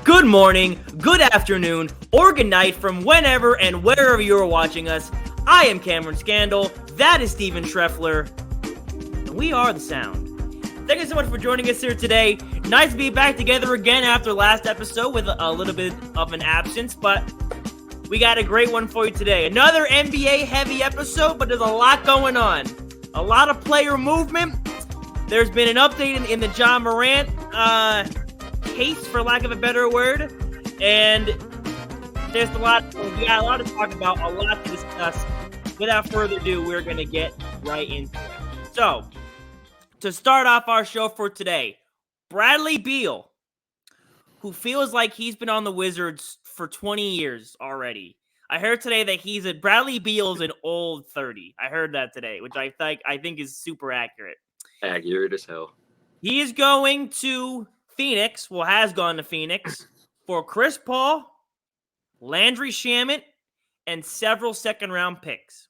good morning, good afternoon, or good night from whenever and wherever you're watching us. I am Cameron Scandal, that is Steven Treffler, and we are The Sound. Thank you so much for joining us here today. Nice to be back together again after last episode with a little bit of an absence, but we got a great one for you today. Another NBA-heavy episode, but there's a lot going on. A lot of player movement. There's been an update in the John Morant case, for lack of a better word, and there's we got a lot to talk about, a lot to discuss. Without further ado, we're going to get right into it. So, to start off our show for today, Bradley Beal, who feels like he's been on the Wizards for 20 years already. I heard today that Bradley Beal's an old 30. I heard that today, which I think is super accurate. Accurate as hell. He is going to Phoenix, has gone to Phoenix, for Chris Paul, Landry Shamet, and several second-round picks.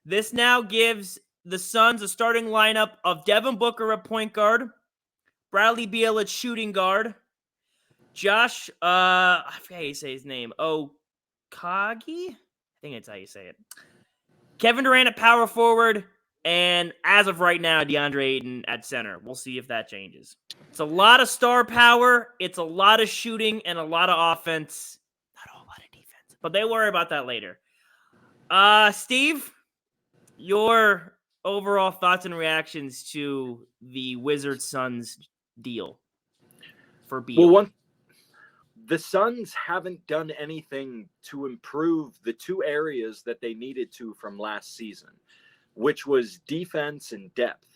This now gives the Suns a starting lineup of Devin Booker at point guard, Bradley Beal at shooting guard, Josh, I forget how you say his name, Okagi? I think that's how you say it. Kevin Durant at power forward, and as of right now, DeAndre Ayton at center. We'll see if that changes. It's a lot of star power. It's a lot of shooting and a lot of offense. Not a whole lot of defense. But they worry about that later. Steve, your overall thoughts and reactions to the Wizards-Suns deal for Beal? Well, the Suns haven't done anything to improve the two areas that they needed to from last season, which was defense and depth.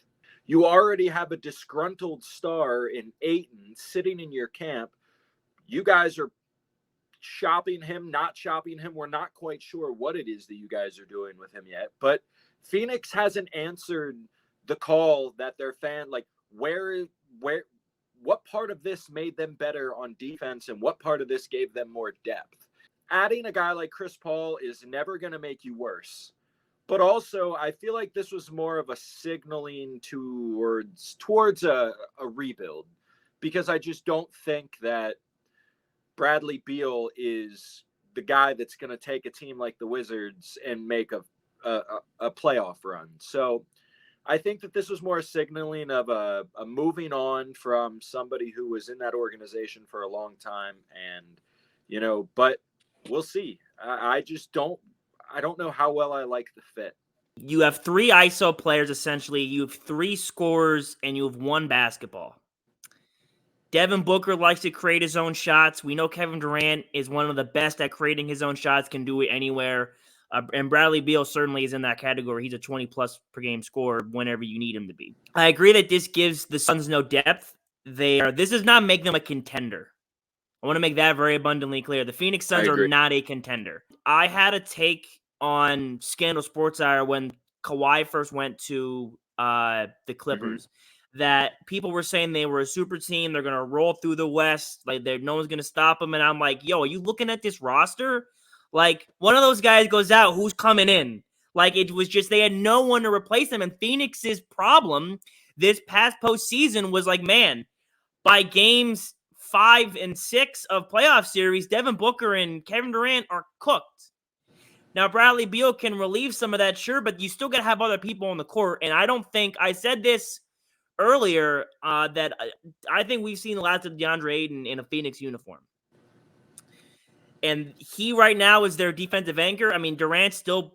You already have a disgruntled star in Ayton sitting in your camp. You guys are shopping him, not shopping him. We're not quite sure what it is that you guys are doing with him yet. But Phoenix hasn't answered the call that their fan, like, what part of this made them better on defense and what part of this gave them more depth? Adding a guy like Chris Paul is never going to make you worse. But also, I feel like this was more of a signaling towards a rebuild, because I just don't think that Bradley Beal is the guy that's going to take a team like the Wizards and make a playoff run. So I think that this was more signaling of a moving on from somebody who was in that organization for a long time. And, but we'll see. I don't know how well I like the fit. You have three ISO players, essentially. You have three scorers, and you have one basketball. Devin Booker likes to create his own shots. We know Kevin Durant is one of the best at creating his own shots, can do it anywhere. And Bradley Beal certainly is in that category. He's a 20-plus per game scorer whenever you need him to be. I agree that this gives the Suns no depth. This does not make them a contender. I want to make that very abundantly clear. The Phoenix Suns are not a contender. I had a take on Scandal Sports Hour when Kawhi first went to the Clippers, that people were saying they were a super team. They're going to roll through the West. Like, no one's going to stop them. And I'm like, yo, are you looking at this roster? Like, one of those guys goes out, who's coming in? Like, it was just they had no one to replace them. And Phoenix's problem this past postseason was like, man, by games 5 and 6 of playoff series, Devin Booker and Kevin Durant are cooked. Now, Bradley Beal can relieve some of that, sure, but you still got to have other people on the court. And I said this earlier, that I think we've seen the last of DeAndre Ayton in a Phoenix uniform. And he right now is their defensive anchor. I mean, Durant's still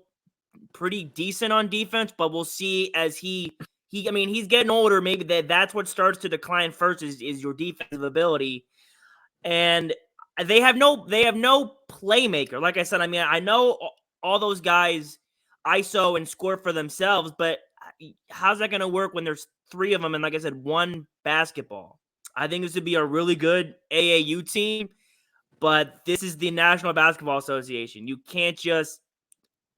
pretty decent on defense, but we'll see as he's getting older. Maybe that's what starts to decline first is your defensive ability. And they have no playmaker. Like I said, I mean, I know all those guys ISO and score for themselves, but how's that going to work when there's three of them and, like I said, one basketball? I think this would be a really good AAU team, but this is the National Basketball Association. You can't just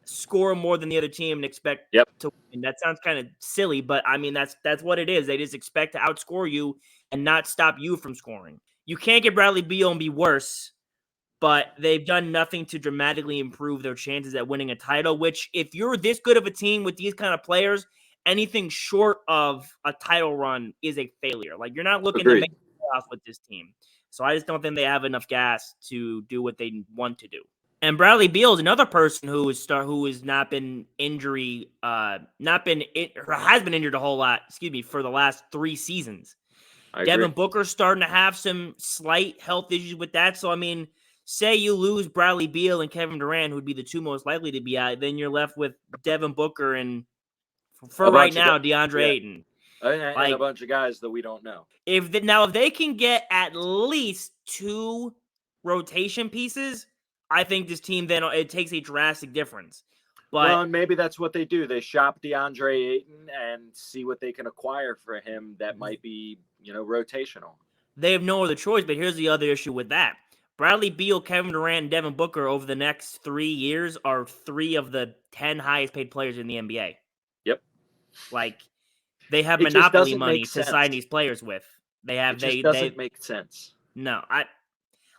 score more than the other team and expect to win. That sounds kind of silly, but I mean, that's what it is. They just expect to outscore you and not stop you from scoring. You can't get Bradley Beal and be worse, but they've done nothing to dramatically improve their chances at winning a title, which if you're this good of a team with these kind of players, anything short of a title run is a failure. Like, you're not looking to make the playoffs with this team. So I just don't think they have enough gas to do what they want to do. And Bradley Beal is another person who has not been has been injured a whole lot. For the last 3 seasons. Devin Booker's starting to have some slight health issues with that. So I mean, say you lose Bradley Beal and Kevin Durant, who would be the 2 most likely to be out, then you're left with Devin Booker and for right now DeAndre Ayton. And a bunch of guys that we don't know. If they can get at least 2 rotation pieces, I think this team then it takes a drastic difference. But and maybe that's what they do. They shop DeAndre Ayton and see what they can acquire for him that might be, rotational. They have no other choice, but here's the other issue with that. Bradley Beal, Kevin Durant, and Devin Booker over the next 3 years are 3 of the 10 highest paid players in the NBA. Yep. They have monopoly money to sign these players with. It doesn't make sense. No,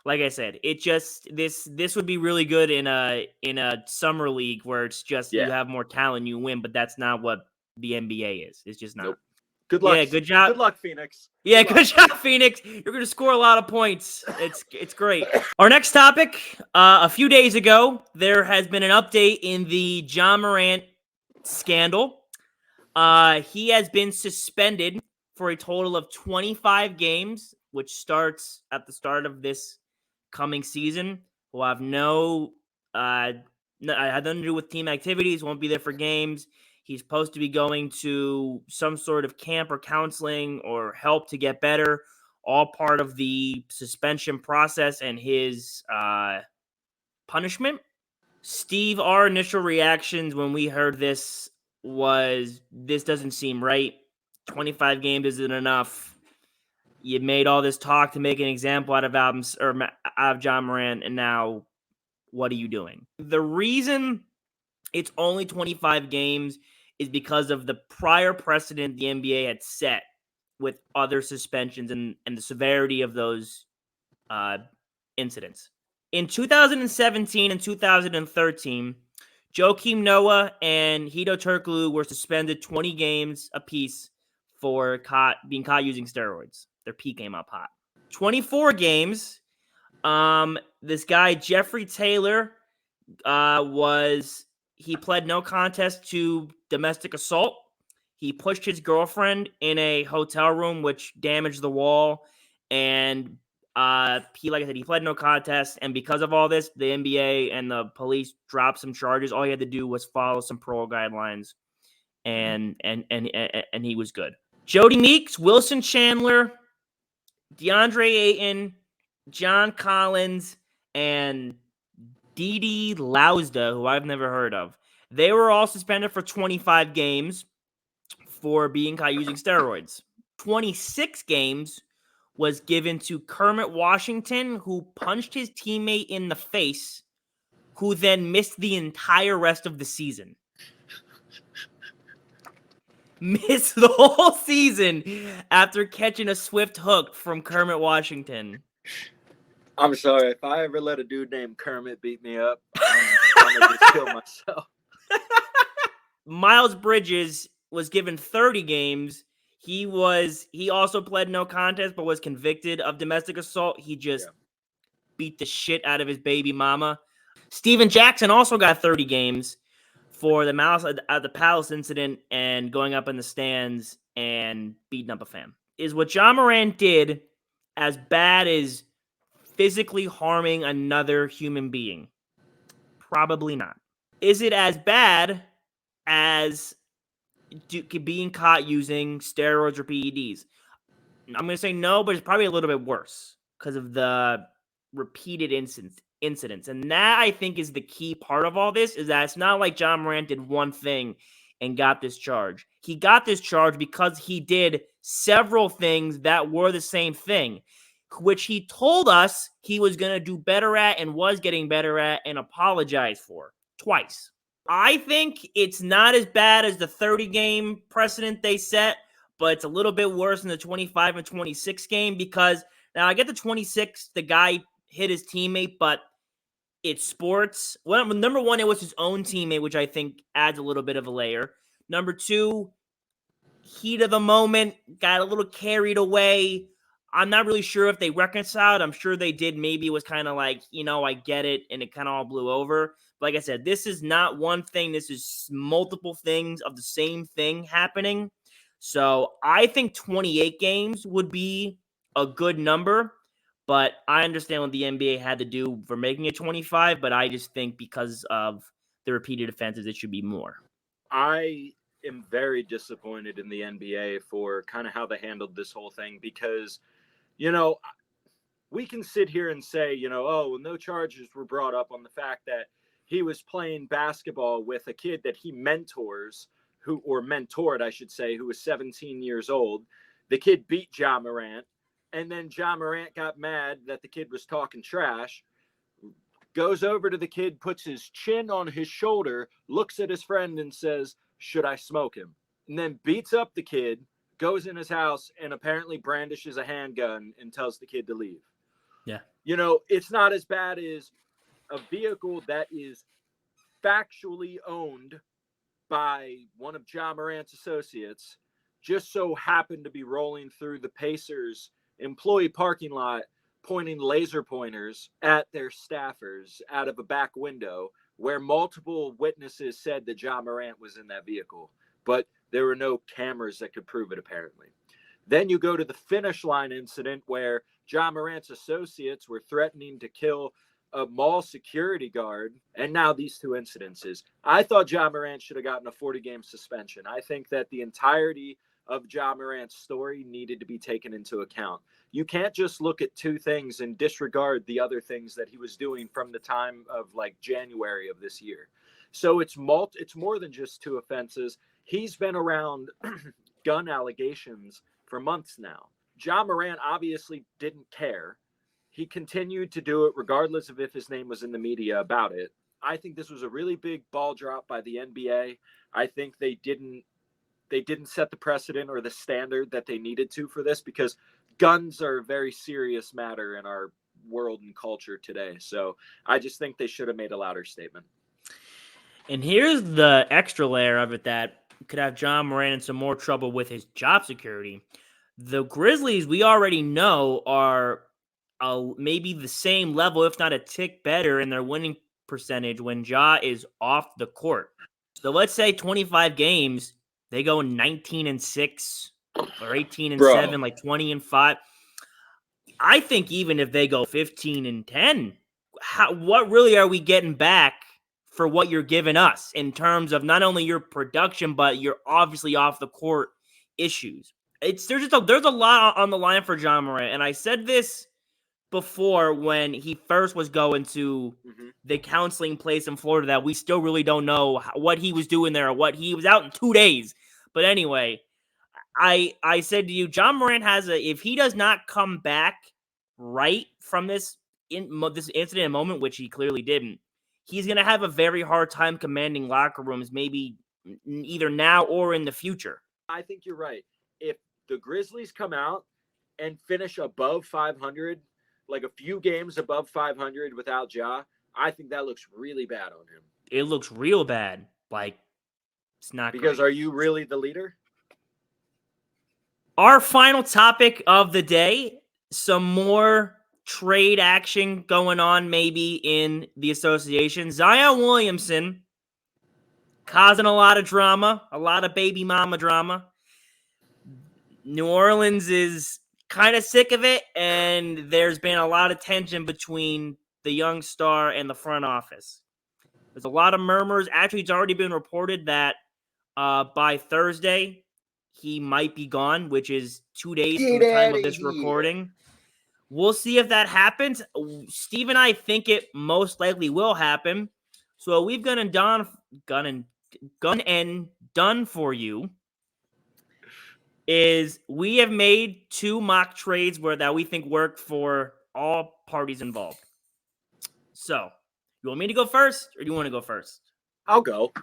like I said, it just this would be really good in a summer league where it's just you have more talent, you win, but that's not what the NBA is. It's just not. Nope. Good luck. Yeah, good job. Good luck, Phoenix. Good job, Phoenix. You're going to score a lot of points. It's great. Our next topic, a few days ago, there has been an update in the John Morant scandal. He has been suspended for a total of 25 games, which starts at the start of this coming season. Will have had nothing to do with team activities, won't be there for games. He's supposed to be going to some sort of camp or counseling or help to get better, all part of the suspension process and his punishment. Steve, our initial reactions when we heard this was, this doesn't seem right. 25 games isn't enough. You made all this talk to make an example out of John Morant, and now what are you doing? The reason it's only 25 games is because of the prior precedent the NBA had set with other suspensions and the severity of those incidents. In 2017 and 2013, Joakim Noah and Hedo Turkoglu were suspended 20 games apiece for being caught using steroids. Their pee came up hot. 24 games. This guy, Jeffrey Taylor, he pled no contest to domestic assault. He pushed his girlfriend in a hotel room, which damaged the wall. And he pled no contest. And because of all this, the NBA and the police dropped some charges. All he had to do was follow some parole guidelines, and he was good. Jody Meeks, Wilson Chandler, DeAndre Ayton, John Collins, and Didi Lausda, who I've never heard of. They were all suspended for 25 games for being caught using steroids. 26 games was given to Kermit Washington, who punched his teammate in the face, who then missed the entire rest of the season. Missed the whole season after catching a swift hook from Kermit Washington. I'm sorry. If I ever let a dude named Kermit beat me up, I'm going to just kill myself. Miles Bridges was given 30 games. He also pled no contest, but was convicted of domestic assault. He just beat the shit out of his baby mama. Steven Jackson also got 30 games for the malice at the Palace incident and going up in the stands and beating up a fan. Is what John Morant did as bad as physically harming another human being? Probably not. Is it as bad as being caught using steroids or PEDs? I'm going to say no, but it's probably a little bit worse because of the repeated incidents. And that, I think, is the key part of all this, is that it's not like John Morant did one thing and got this charge. He got this charge because he did several things that were the same thing, which he told us he was going to do better at and was getting better at and apologized for twice. I think it's not as bad as the 30-game precedent they set, but it's a little bit worse than the 25 and 26 game, because now I get the 26, the guy hit his teammate, but it's sports. Well, number one, it was his own teammate, which I think adds a little bit of a layer. Number two, heat of the moment, got a little carried away. I'm not really sure if they reconciled. I'm sure they did. Maybe it was kind of like, I get it, and it kind of all blew over. But like I said, this is not one thing. This is multiple things of the same thing happening. So I think 28 games would be a good number. But I understand what the NBA had to do for making it 25. But I just think because of the repeated offenses, it should be more. I am very disappointed in the NBA for kind of how they handled this whole thing because, we can sit here and say, oh, no charges were brought up on the fact that he was playing basketball with a kid that he mentored, I should say, who was 17 years old. The kid beat Ja Morant, and then Ja Morant got mad that the kid was talking trash, goes over to the kid, puts his chin on his shoulder, looks at his friend and says, should I smoke him? And then beats up the kid, goes in his house, and apparently brandishes a handgun and tells the kid to leave. Yeah. It's not as bad as a vehicle that is factually owned by one of Ja Morant's associates just so happened to be rolling through the Pacers employee parking lot, pointing laser pointers at their staffers out of a back window where multiple witnesses said that Ja Morant was in that vehicle, but there were no cameras that could prove it, apparently. Then you go to the finish line incident where Ja Morant's associates were threatening to kill a mall security guard, and now these two incidences. I thought Ja Morant should have gotten a 40-game suspension. I think that the entirety of Ja Morant's story needed to be taken into account. You can't just look at two things and disregard the other things that he was doing from the time of January of this year. So it's more than just two offenses. He's been around gun allegations for months now. Ja Morant obviously didn't care. He continued to do it regardless of if his name was in the media about it. I think this was a really big ball drop by the NBA. I think they didn't set the precedent or the standard that they needed to for this because guns are a very serious matter in our world and culture today. So I just think they should have made a louder statement. And here's the extra layer of it that could have Ja Morant in some more trouble with his job security. The Grizzlies, we already know, are maybe the same level, if not a tick better, in their winning percentage when Ja is off the court. So let's say 25 games, they go 19-6 or 18-7, like 20-5. I think even if they go 15-10, what really are we getting back for what you're giving us in terms of not only your production, but your obviously off the court issues? There's a lot on the line for Ja Morant, and I said this before when he first was going to the counseling place in Florida that we still really don't know what he was doing there or what he was out in 2 days. But anyway, I said to you, Ja Morant if he does not come back right from this incident and moment, which he clearly didn't, he's going to have a very hard time commanding locker rooms, maybe either now or in the future. I think you're right. If the Grizzlies come out and finish above 500, like a few games above 500 without Ja, I think that looks really bad on him. It looks real bad. It's not because great. Are you really the leader? Our final topic of the day, some more trade action going on maybe in the association. Zion Williamson causing a lot of drama, a lot of baby mama drama. New Orleans is kind of sick of it, and there's been a lot of tension between the young star and the front office. There's a lot of murmurs. Actually, it's already been reported that by Thursday, he might be gone, which is 2 days from the time of this recording. We'll see if that happens. Steve and I think it most likely will happen. So we've gone and done for you is we have made 2 mock trades that we think work for all parties involved. So, you want me to go first, or do you want to go first? I'll go.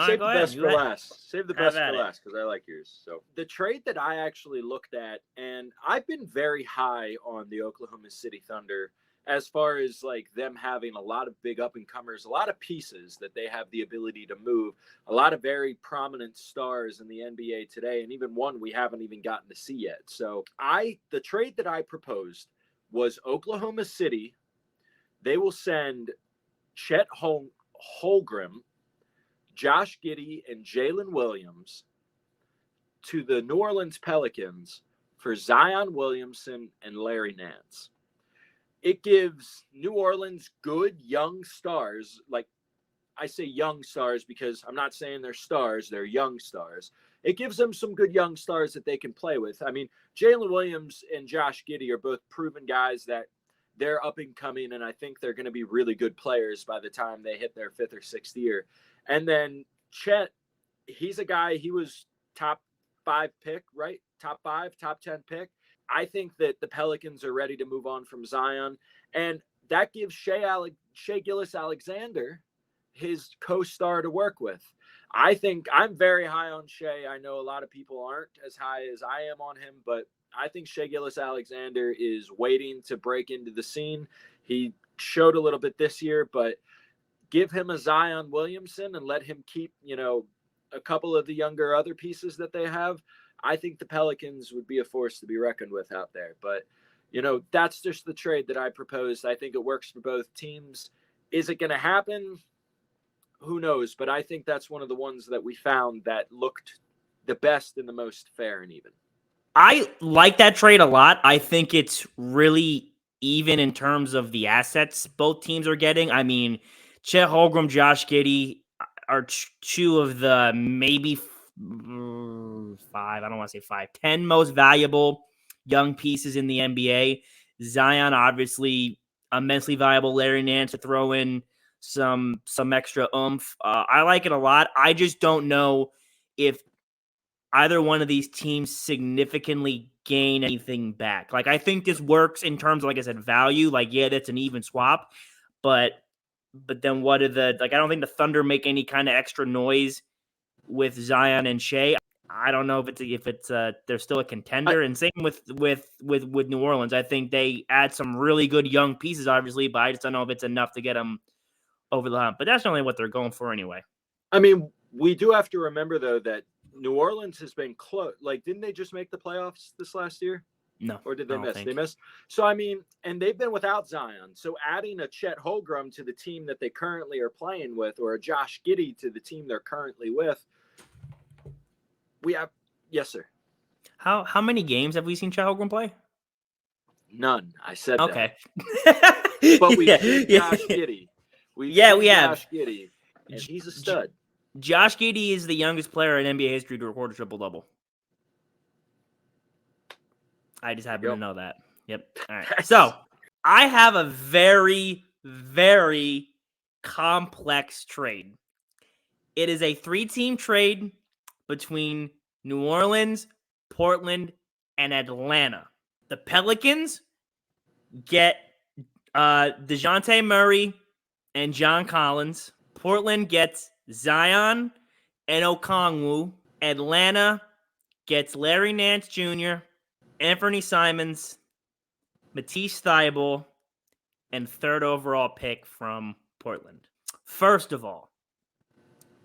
Save the best for last. Save the best for last because I like yours. So the trade that I actually looked at, and I've been very high on the Oklahoma City Thunder as far as like them having a lot of big up and comers, a lot of pieces that they have the ability to move, a lot of very prominent stars in the NBA today, and even one we haven't even gotten to see yet. So the trade that I proposed was Oklahoma City. They will send Chet Holmgren, Josh Giddey, and Jalen Williams to the New Orleans Pelicans for Zion Williamson and Larry Nance. It gives New Orleans good young stars. Like, I say young stars because I'm not saying they're stars, they're young stars. It gives them some good young stars that they can play with. I mean, Jalen Williams and Josh Giddey are both proven guys that they're up and coming, and I think they're going to be really good players by the time they hit their 5th or 6th year. And then Chet, he's a guy, he was top 5 pick, right? Top 5, top 10 pick. I think that the Pelicans are ready to move on from Zion, and that gives Shai Gilgeous-Alexander his co-star to work with. I think I'm very high on Shai. I know a lot of people aren't as high as I am on him, but I think Shai Gilgeous-Alexander is waiting to break into the scene. He showed a little bit this year, but give him a Zion Williamson and let him keep, a couple of the younger other pieces that they have. I think the Pelicans would be a force to be reckoned with out there. But, that's just the trade that I proposed. I think it works for both teams. Is it going to happen? Who knows? But I think that's one of the ones that we found that looked the best and the most fair and even. I like that trade a lot. I think it's really even in terms of the assets both teams are getting. I mean, Chet Holmgren, Josh Giddey are two of the maybe 5, I don't want to say 5, 10 most valuable young pieces in the NBA. Zion, obviously, immensely valuable. Larry Nance to throw in some extra oomph. I like it a lot. I just don't know if either one of these teams significantly gain anything back. Like, I think this works in terms of, like I said, value. Like, yeah, that's an even swap, but then what are I don't think the Thunder make any kind of extra noise with Zion and Shai. I don't know if it's they're still a contender. And same with New Orleans. I think they add some really good young pieces, obviously, but I just don't know if it's enough to get them over the hump. But that's only what they're going for anyway. I mean, we do have to remember, though, that New Orleans has been close. Like, didn't they just make the playoffs this last year? No. Or did they miss? They missed. So, I mean, and they've been without Zion. So adding a Chet Holmgren to the team that they currently are playing with, or a Josh Giddey to the team they're currently with, we have – yes, sir. How many games have we seen Chet Holmgren play? None. I said okay. That. But we've seen Josh Giddey. We have. Josh Giddey, and he's a stud. Josh Giddey is the youngest player in NBA history to record a triple-double. I just happen to know that. Yep. All right. So I have a very, very complex trade. It is a 3-team trade between New Orleans, Portland, and Atlanta. The Pelicans get DeJounte Murray and John Collins. Portland gets Zion and Okongwu. Atlanta gets Larry Nance Jr., Anthony Simons, Matisse Thybulle, and 3rd overall pick from Portland. First of all,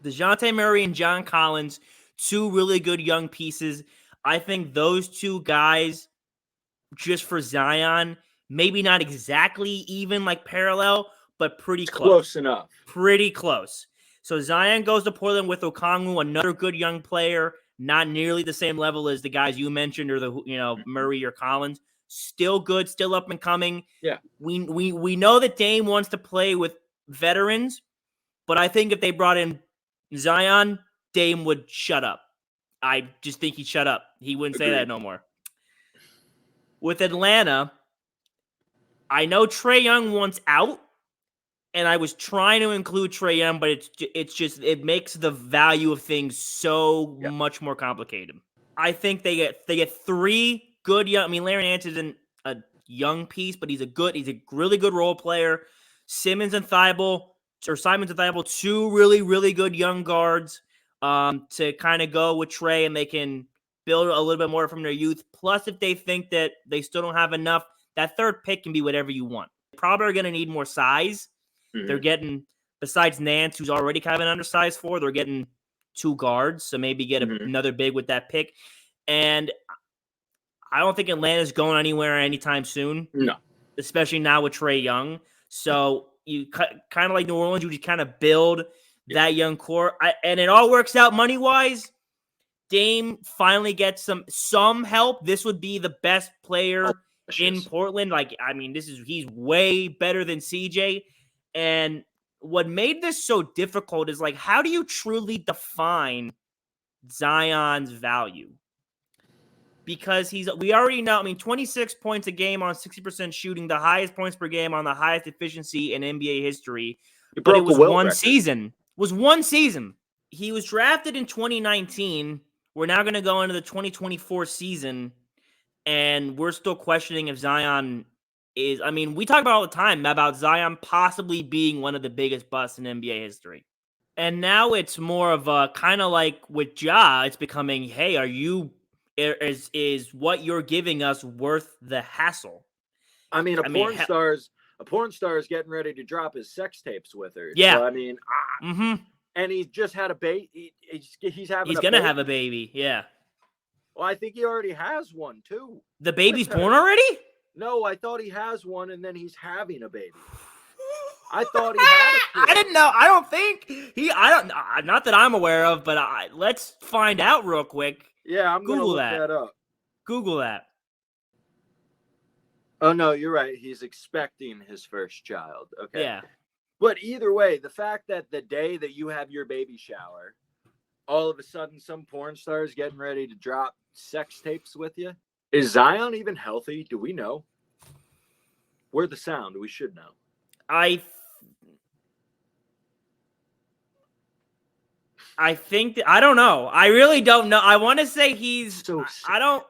DeJounte Murray and John Collins, 2 really good young pieces. I think those 2 guys, just for Zion, maybe not exactly even like parallel, but pretty close. Close enough. Pretty close. So Zion goes to Portland with Okongwu, another good young player, not nearly the same level as the guys you mentioned or the Murray or Collins. Still good, still up and coming. Yeah. We know that Dame wants to play with veterans, but I think if they brought in Zion, Dame would shut up. I just think he'd shut up. He wouldn't say that no more. With Atlanta, I know Trae Young wants out, and I was trying to include Trae Young, but it makes the value of things so much more complicated. I think they get 3 good young. I mean, Larry Nance isn't a young piece, but he's a really good role player. Simons and Thybulle, 2 really, really good young guards to kind of go with Trae, and they can build a little bit more from their youth. Plus, if they think that they still don't have enough, that 3rd pick can be whatever you want. probably are going to need more size. Mhm. They're getting, besides Nance, who's already kind of an undersized 4, they're getting 2 guards, so maybe get another big with that pick. And I don't think Atlanta's going anywhere anytime soon. No. Especially now with Trae Young. So you kind of like New Orleans, you just kind of build that young core. And it all works out money-wise. Dame finally gets some help. This would be the best player in Portland. Like, I mean, he's way better than CJ. And what made this so difficult is, like, how do you truly define Zion's value? Because we already know, I mean, 26 points a game on 60% shooting, the highest points per game on the highest efficiency in NBA history. But it was one season. He was drafted in 2019. We're now going to go into the 2024 season, and we're still questioning if Zion is, I mean, we talk about all the time about Zion possibly being one of the biggest busts in NBA history. And now it's more of a kind of like with Ja, it's becoming, hey, is what you're giving us worth the hassle? I mean, a porn star is getting ready to drop his sex tapes with her. Yeah. So, I mean, and he just had a baby. He's going to have a baby. Yeah. Well, I think he already has one too. The baby's born already? No, I thought he has one and then he's having a baby. I thought he had a kid. I didn't know. I don't think not that I'm aware of, but let's find out real quick. Yeah, I'm going to look that up. Google that. Oh, no, you're right. He's expecting his first child. Okay. Yeah. But either way, the fact that the day that you have your baby shower, all of a sudden some porn star is getting ready to drop sex tapes with you. Is Zion even healthy? Do we know? We're the sound. We should know. I think I don't know. I really don't know. I want to say he's so I don't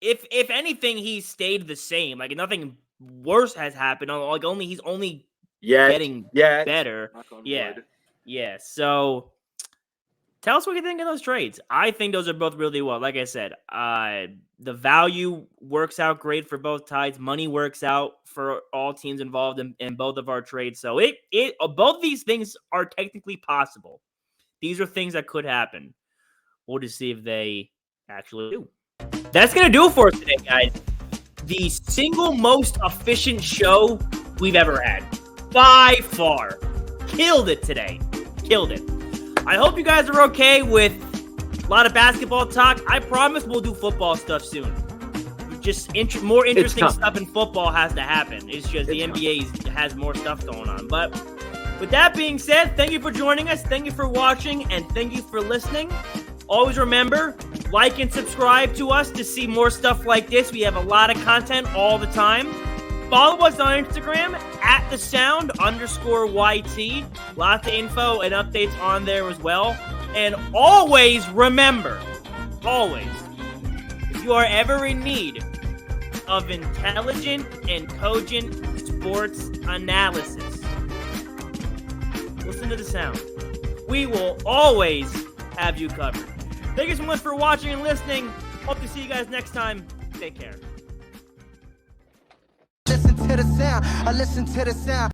if anything he's stayed the same. Like nothing worse has happened. Like he's only getting better. Yeah. So tell us what you think of those trades. I think those are both really well. Like I said, the value works out great for both sides. Money works out for all teams involved in both of our trades. So both these things are technically possible. These are things that could happen. We'll just see if they actually do. That's going to do it for us today, guys. The single most efficient show we've ever had. By far. Killed it today. Killed it. I hope you guys are okay with a lot of basketball talk. I promise we'll do football stuff soon. Just more interesting stuff in football has to happen. It's just the NBA has more stuff going on. But with that being said, thank you for joining us. Thank you for watching. And thank you for listening. Always remember, like and subscribe to us to see more stuff like this. We have a lot of content all the time. Follow us on Instagram @thesound_YT. Lots of info and updates on there as well. And always remember, if you are ever in need of intelligent and cogent sports analysis, listen to The Sound. We will always have you covered. Thank you so much for watching and listening. Hope to see you guys next time. Take care. Listen to the sound. I listen to the sound.